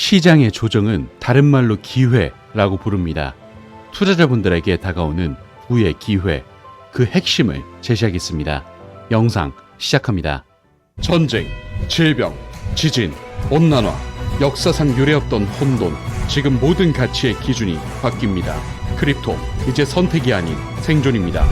시장의 조정은 다른 말로 기회라고 부릅니다. 투자자분들에게 다가오는 부의 기회, 그 핵심을 제시하겠습니다. 영상 시작합니다. 전쟁, 질병, 지진, 온난화, 역사상 유례없던 혼돈, 지금 모든 가치의 기준이 바뀝니다. 크립토, 이제 선택이 아닌 생존입니다.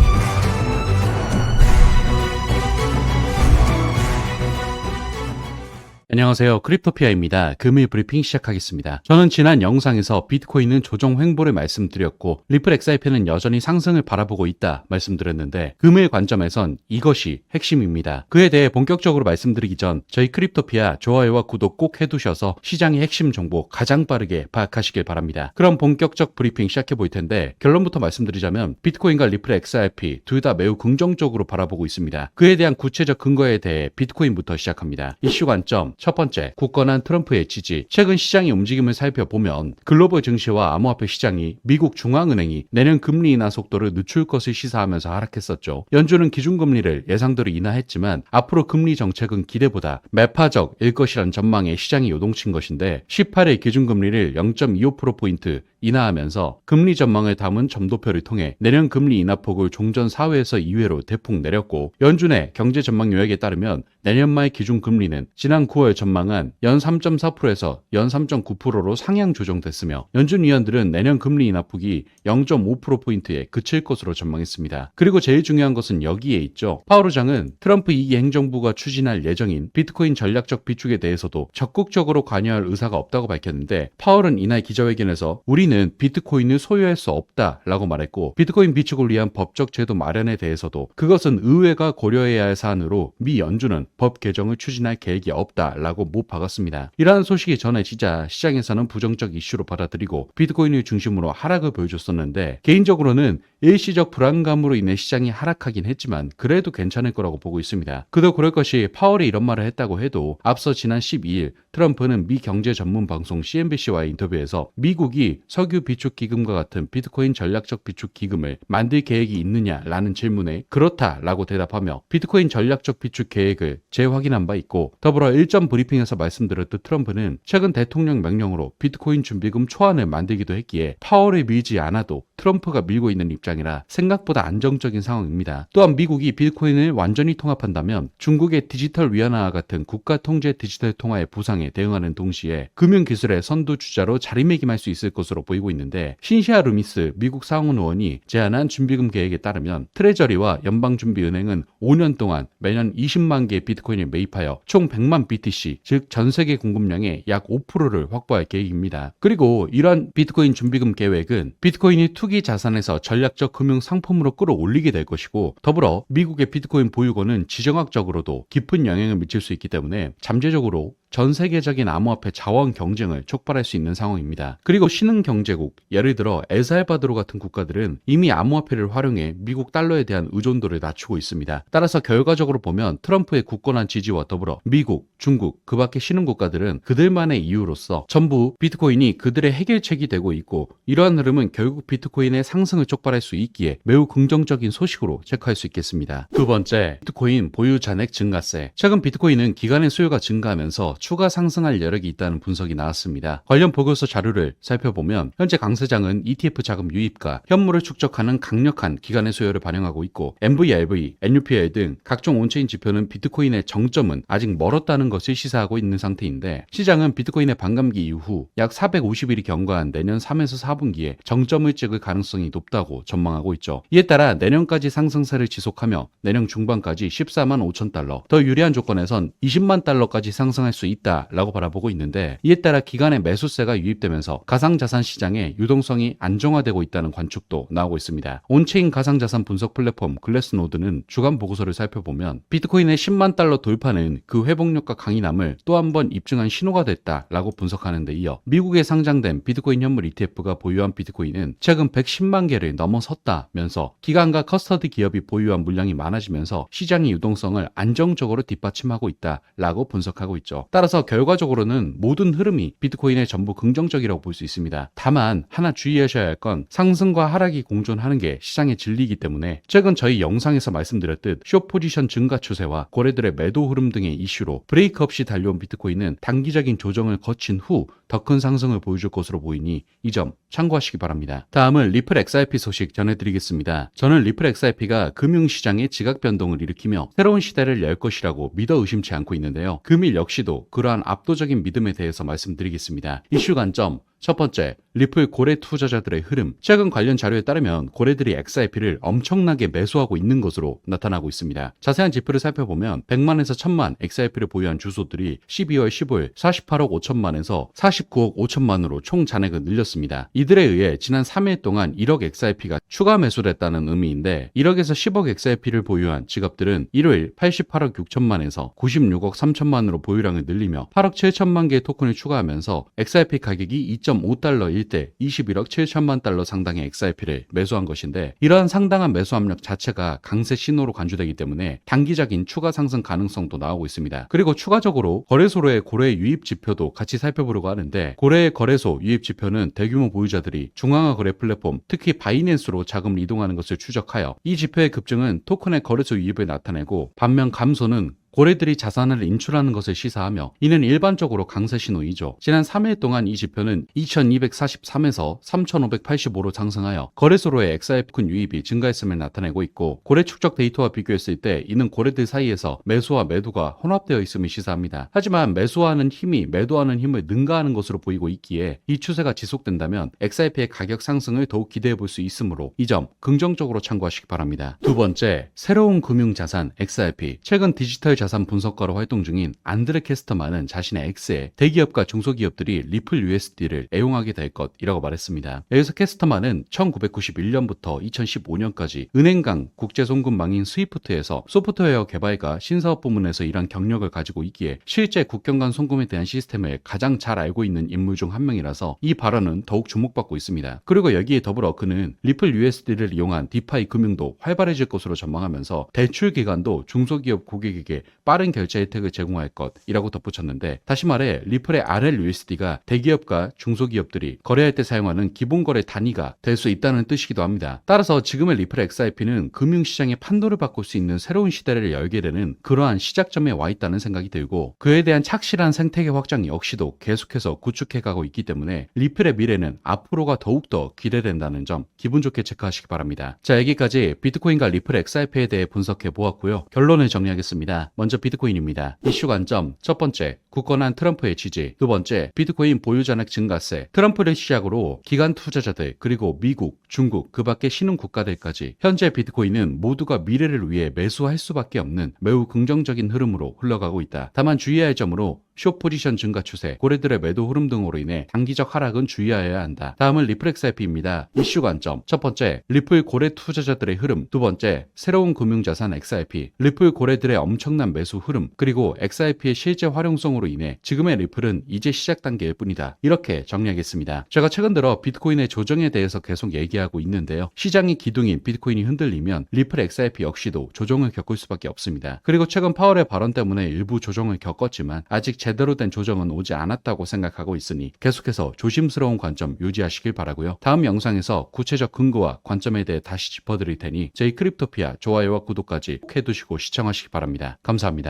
안녕하세요. 크립토피아입니다. 금일 브리핑 시작하겠습니다. 저는 지난 영상에서 비트코인은 조정 횡보를 말씀드렸고 리플 XRP는 여전히 상승을 바라보고 있다 말씀드렸는데 금일 관점에선 이것이 핵심입니다. 그에 대해 본격적으로 말씀드리기 전 저희 크립토피아 좋아요와 구독 꼭 해두셔서 시장의 핵심 정보 가장 빠르게 파악하시길 바랍니다. 그럼 본격적 브리핑 시작해 볼 텐데 결론부터 말씀드리자면 비트코인과 리플 XRP 둘 다 매우 긍정적으로 바라보고 있습니다. 그에 대한 구체적 근거에 대해 비트코인부터 시작합니다. 이슈 관점 첫 번째, 굳건한 트럼프의 지지. 최근 시장의 움직임을 살펴보면 글로벌 증시와 암호화폐 시장이 미국 중앙은행이 내년 금리 인하 속도를 늦출 것을 시사하면서 하락했었죠. 연준은 기준금리를 예상대로 인하했지만 앞으로 금리 정책은 기대보다 매파적일 것이란 전망에 시장이 요동친 것인데 18일 기준금리를 0.25%포인트 인하하면서 금리 전망을 담은 점도표를 통해 내년 금리 인하폭을 종전 4회에서 2회로 대폭 내렸고 연준의 경제 전망 요약에 따르면 내년 말 기준금리는 지난 9월 전망한 연 3.4%에서 연 3.9%로 상향 조정됐으며 연준 위원들은 내년 금리 인하폭이 0.5%포인트에 그칠 것으로 전망했습니다. 그리고 제일 중요한 것은 여기에 있죠. 파월 의장은 트럼프 2기 행정부가 추진할 예정인 비트코인 전략적 비축에 대해서도 적극적으로 관여할 의사가 없다고 밝혔는데 파월은 이날 기자회견에서 우리는 비트코인을 소유할 수 없다라고 말했고 비트코인 비축을 위한 법적 제도 마련에 대해서도 그것은 의회가 고려해야 할 사안으로 미 연준은 법 개정을 추진할 계획이 없다라고 못 박았습니다. 이러한 소식이 전해지자 시장에서는 부정적 이슈로 받아들이고 비트코인을 중심으로 하락을 보여줬었는데 개인적으로는 일시적 불안감으로 인해 시장이 하락하긴 했지만 그래도 괜찮을 거라고 보고 있습니다. 그도 그럴 것이 파월이 이런 말을 했다고 해도 앞서 지난 12일 트럼프는 미 경제 전문 방송 CNBC와의 인터뷰에서 미국이 석유 비축 기금과 같은 비트코인 전략적 비축 기금을 만들 계획이 있느냐라는 질문에 그렇다라고 대답하며 비트코인 전략적 비축 계획을 재확인한 바 있고 더불어 일전 브리핑에서 말씀드렸듯 트럼프는 최근 대통령 명령으로 비트코인 준비금 초안을 만들기도 했기에 파월을 밀지 않아도 트럼프가 밀고 있는 입장이라 생각보다 안정적인 상황입니다. 또한 미국이 비트코인을 완전히 통합한다면 중국의 디지털 위안화와 같은 국가 통제 디지털 통화의 부상에 대응하는 동시에 금융기술의 선두주자로 자리매김할 수 있을 것으로 보이고 있는데 신시아 루미스 미국 상원 의원이 제안한 준비금 계획에 따르면 트레저리와 연방준비은행은 5년 동안 매년 20만 개의 비트코인을 매입하여 총 100만 BTC 즉 전세계 공급량의 약 5%를 확보할 계획입니다. 그리고 이러한 비트코인 준비금 계획은 비트코인이 투기 자산에서 전략적 금융 상품으로 끌어올리게 될 것이고 더불어 미국의 비트코인 보유고는 지정학적으로도 깊은 영향을 미칠 수 있기 때문에 잠재적으로 전 세계적인 암호화폐 자원 경쟁을 촉발할 수 있는 상황입니다. 그리고 신흥 경제국, 예를 들어 엘살바도르 같은 국가들은 이미 암호화폐를 활용해 미국 달러에 대한 의존도를 낮추고 있습니다. 따라서 결과적으로 보면 트럼프의 굳건한 지지와 더불어 미국, 중국, 그 밖의 신흥 국가들은 그들만의 이유로서 전부 비트코인이 그들의 해결책이 되고 있고 이러한 흐름은 결국 비트코인의 상승을 촉발할 수 있기에 매우 긍정적인 소식으로 체크할 수 있겠습니다. 두 번째, 비트코인 보유 잔액 증가세. 최근 비트코인은 기간의 수요가 증가하면서 추가 상승할 여력이 있다는 분석이 나왔습니다. 관련 보고서 자료를 살펴보면 현재 강 사장은 ETF 자금 유입과 현물을 축적하는 강력한 기간의 수요를 반영하고 있고 MVRV, NUPL 등 각종 온체인 지표는 비트코인의 정점은 아직 멀었다는 것을 시사하고 있는 상태인데 시장은 비트코인의 반감기 이후 약 450일이 경과한 내년 3에서 4분기에 정점을 찍을 가능성이 높다고 전망하고 있죠. 이에 따라 내년까지 상승세를 지속하며 내년 중반까지 14만 5천 달러, 더 유리한 조건에선 20만 달러까지 상승할 수 있다라고 바라보고 있는데 이에 따라 기간의 매수세가 유입되면서 가상자산 시장의 유동성이 안정화되고 있다는 관측도 나오고 있습니다. 온체인 가상자산 분석 플랫폼 글래스노드는 주간 보고서를 살펴보면 비트코인의 10만 달러 돌파는 그 회복력과 강인함을 또 한 번 입증한 신호가 됐다라고 분석하는 데 이어 미국에 상장된 비트코인 현물 ETF가 보유한 비트코인은 최근 110만 개를 넘어섰다면서 기관과 커스터디 기업이 보유한 물량이 많아지면서 시장의 유동성을 안정적으로 뒷받침하고 있다라고 분석하고 있죠. 따라서 결과적으로는 모든 흐름이 비트코인의 전부 긍정적이라고 볼 수 있습니다. 다만 하나 주의하셔야 할 건 상승과 하락이 공존하는 게 시장의 진리이기 때문에 최근 저희 영상에서 말씀드렸듯 숏 포지션 증가 추세와 거래들의 매도 흐름 등의 이슈로 브레이크 없이 달려온 비트코인은 단기적인 조정을 거친 후 더 큰 상승을 보여줄 것으로 보이니 이 점 참고하시기 바랍니다. 다음은 리플 XRP 소식 전해드리겠습니다. 저는 리플 XRP가 금융시장의 지각 변동을 일으키며 새로운 시대를 열 것이라고 믿어 의심치 않고 있는데요. 금일 역시도 그러한 압도적인 믿음에 대해서 말씀드리겠습니다. 이슈 관점 첫 번째, 리플 고래 투자자들의 흐름. 최근 관련 자료에 따르면 고래들이 XRP를 엄청나게 매수하고 있는 것으로 나타나고 있습니다. 자세한 지표를 살펴보면 100만에서 1000만 XRP를 보유한 주소들이 12월 15일 48억 5천만에서 49억 5천만으로 총 잔액을 늘렸습니다. 이들에 의해 지난 3일 동안 1억 XRP가 추가 매수됐다는 의미인데 1억에서 10억 XRP를 보유한 직업들은 일요일 88억 6천만에서 96억 3천만으로 보유량을 늘리며 8억 7천만 개의 토큰을 추가하면서 XRP 가격이 2.5달러일 때 21억 7천만 달러 상당의 XRP를 매수한 것인데 이러한 상당한 매수 압력 자체가 강세 신호로 간주되기 때문에 단기적인 추가 상승 가능성도 나오고 있습니다. 그리고 추가적으로 거래소로의 고래 유입 지표도 같이 살펴보려고 하는데 고래의 거래소 유입 지표는 대규모 보유자들이 중앙화 거래 플랫폼 특히 바이낸스로 자금을 이동하는 것을 추적하여 이 지표의 급증은 토큰의 거래소 유입을 나타내고 반면 감소는 고래들이 자산을 인출하는 것을 시사하며 이는 일반적으로 강세 신호이죠. 지난 3일 동안 이 지표는 2243에서 3585로 상승하여 거래소로의 XRP 토큰 유입이 증가했음을 나타내고 있고 고래 축적 데이터와 비교했을 때 이는 고래들 사이에서 매수와 매도가 혼합되어 있음을 시사합니다. 하지만 매수하는 힘이 매도하는 힘을 능가하는 것으로 보이고 있기에 이 추세가 지속된다면 XRP의 가격 상승을 더욱 기대해 볼 수 있으므로 이 점 긍정적으로 참고하시기 바랍니다. 두 번째, 새로운 금융자산 XRP. 최근 디지털 자산 분석가로 활동 중인 안드레 캐스터만은 자신의 X에 대기업과 중소기업들이 리플 USD를 애용하게 될 것이라고 말했습니다. 여기서 캐스터만은 1991년부터 2015년까지 은행강 국제송금망인 스위프트에서 소프트웨어 개발과 신사업 부문에서 일한 경력을 가지고 있기에 실제 국경 간 송금에 대한 시스템을 가장 잘 알고 있는 인물 중 한 명이라서 이 발언은 더욱 주목받고 있습니다. 그리고 여기에 더불어 그는 리플 USD를 이용한 디파이 금융도 활발해질 것으로 전망하면서 대출 기간도 중소기업 고객에게 빠른 결제 혜택을 제공할 것이라고 덧붙였는데 다시 말해 리플의 RLUSD가 대기업과 중소기업들이 거래할 때 사용하는 기본 거래 단위가 될 수 있다는 뜻이기도 합니다. 따라서 지금의 리플 XRP는 금융시장의 판도를 바꿀 수 있는 새로운 시대를 열게 되는 그러한 시작점에 와 있다는 생각이 들고 그에 대한 착실한 생태계 확장 역시도 계속해서 구축해가고 있기 때문에 리플의 미래는 앞으로가 더욱더 기대된다는 점 기분 좋게 체크하시기 바랍니다. 자, 여기까지 비트코인과 리플 XRP에 대해 분석해 보았고요. 결론을 정리하겠습니다. 먼저 비트코인입니다. 이슈 관점 첫 번째, 굳건한 트럼프의 지지. 두 번째, 비트코인 보유 잔액 증가세. 트럼프를 시작으로 기관 투자자들 그리고 미국, 중국, 그 밖의 신흥 국가들까지 현재 비트코인은 모두가 미래를 위해 매수할 수밖에 없는 매우 긍정적인 흐름으로 흘러가고 있다. 다만 주의해야 할 점으로 숏 포지션 증가 추세, 고래들의 매도 흐름 등으로 인해 단기적 하락은 주의하여야 한다. 다음은 리플 XRP입니다. 이슈 관점 첫 번째, 리플 고래 투자자들의 흐름. 두 번째, 새로운 금융자산 XRP. 리플 고래들의 엄청난 매수 흐름 그리고 XRP의 실제 활용성으로 인해 지금의 리플은 이제 시작 단계일 뿐이다. 이렇게 정리하겠습니다. 제가 최근 들어 비트코인의 조정에 대해서 계속 얘기하고 있는데요. 시장의 기둥인 비트코인이 흔들리면 리플 XRP 역시도 조정을 겪을 수밖에 없습니다. 그리고 최근 파월의 발언 때문에 일부 조정을 겪었지만 아직 제대로 된 조정은 오지 않았다고 생각하고 있으니 계속해서 조심스러운 관점 유지하시길 바라고요. 다음 영상에서 구체적 근거와 관점에 대해 다시 짚어드릴 테니 저희 크립토피아 좋아요와 구독까지 꼭 해두시고 시청하시기 바랍니다. 감사합니다.